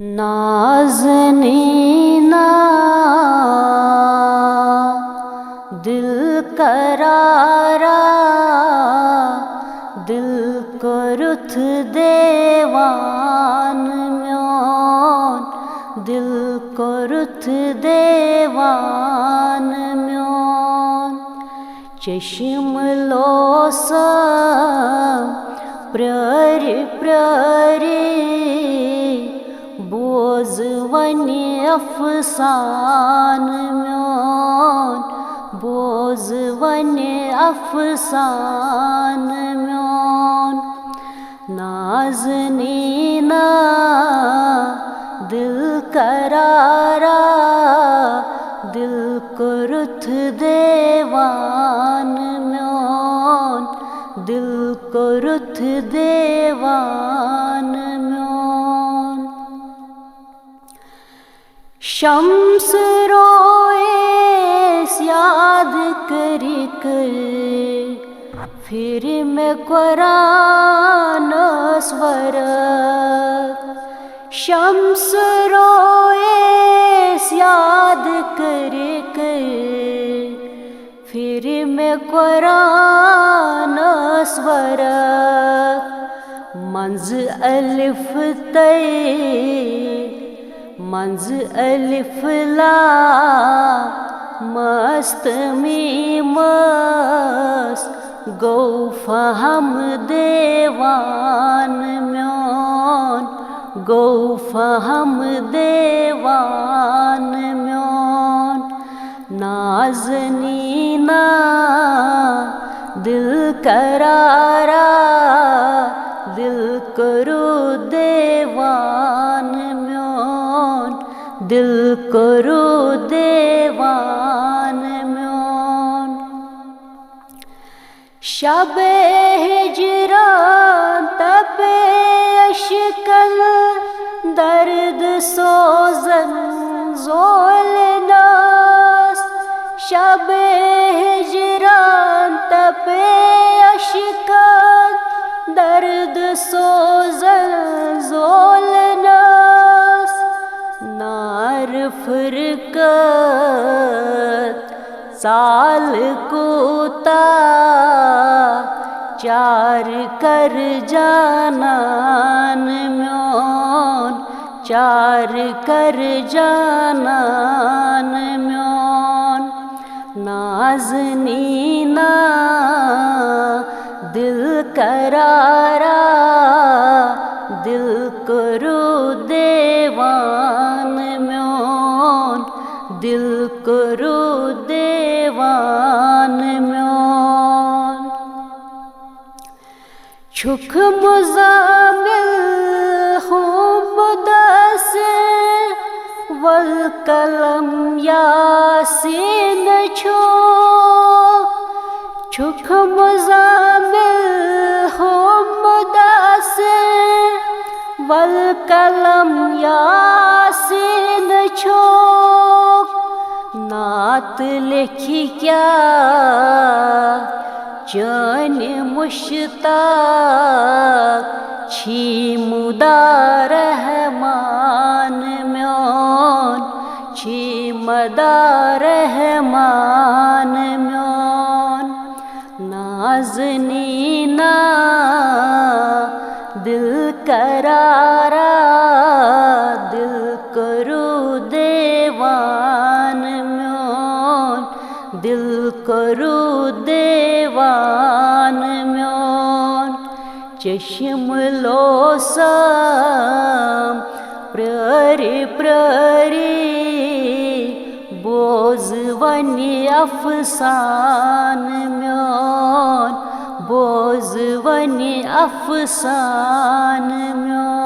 नाज़नीना दिल करारा दिल को रुथ देवान म्योन दिल को रुथ देवान म्योन चश्म लोसम प्यारी प्यारी बोझ वनी अफसान म्योन बोझ वनी अफसान म्योन नाज़नीना दिल करारा दिल को रुथ देवान म्योन दिल को रुथ देवान म्योन शम्स रोए याद करी कर फिर मैं कुरान स्वर शम्स रोए याद करी कर फिर मैं कुरान स्वर मंज़ अलिफ तय मंज़ अलिफ ला मस्त मीमस गौ फहम देवान म्योन गौ फहम देवान म्योन नाज़नीना दिल करारा दिल करो देवान म्योन दिल करो देवान म्योन शबे हिजरान तपे अशकल दर्द सोजन ज़ोलनास शबे हिजरान तपे अशकल दर्द सोजन ज़ोलनास नार फुरकत साल कोता चार कर जानन म्योन चार कर जानन म्योन नाज़नीना दिल करारा दिल करो देवान म्योन दिल करो देवान म्योन छुख मुज़ामिल हूँ मुदस्सिर वल कलम यासीन छो छुख मुज़ामिल हूँ मुदस्सिर वल कलम यासीन छो नात लिखी क्या जान मुश्ताक छी मुदा रहमान म्योन छी मदा रहमान म्योन नाज़नीना दिल करारा दिल करो देवान म्योन दिल करो देवान म्योन चश्म लोसम प्यारी प्यारी बोझ वनी अफसान म्योन बोझ वनी अफसान म्योन।